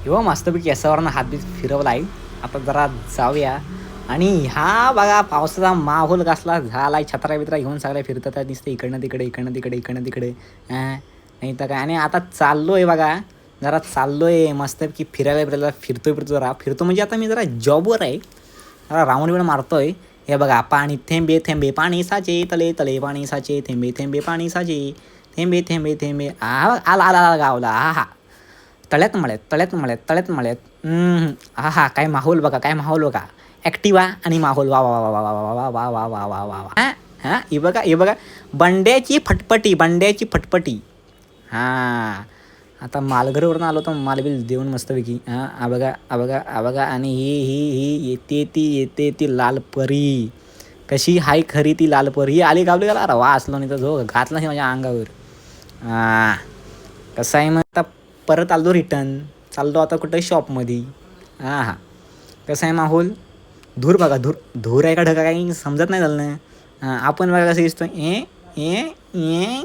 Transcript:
किंवा मस्तपैकी याच्यावरनं हातबीत फिरवला आहे. आता जरा जाऊया आणि हा बघा पावसाचा माहोल कसला झालाय. छत्र्या बित्र्या घेऊन सगळ्या फिरतात आहे. दिसते इकडनं तिकडे, इकडनं तिकडे, इकडनं तिकडे. नाही तर काय. आणि आता चाललोय बघा, जरा चाललोय मस्तपैकी फिरायला फिरतोय जरा फिरतो म्हणजे आता मी जरा जॉबवर आहे. जरा राऊंड बिऊंड मारतोय. हे बघा पाणी थेंबे थेंबे पाणी साचे तले तले पाणी साचे थेंबे थेंबे पाणी साचे थेंबे थेंबे थेंबे आला आला आला गावला. हा हा तळ्यात मळ्यात तळ्यात मळ्यात तळ्यात मळ्यात. हा हा काय माहोल बघा, काय माहोल बघा. ॲक्टिवा आणि माहोल वा वा वा वा वा वा वा वा वा वा वा वा. हां हे बघा हे बघा, बंड्याची फटफटी बंड्याची फटफटी. हां आता मालघरवरून आलो तर मालबिल देऊन मस्तपैकी. हां हा बघा हा बघा हा बघा. आणि ही येते ती लाल परी. कशी हाय खरी ती लाल परी. ही आली गावली गेला. अरे वा असलो नाही तर जो घातला नाही माझ्या अंगावर. हां कसं आहे मग आता परत आलो रिटर्न. चाललो आता कुठं शॉपमध्ये. हां हां कसं आहे माहोल. धूर बघा धूर धूर आहे का ढगा काही समजत नाही झालं ना. हां आपण बघा कसं दिसतो. ए ए ए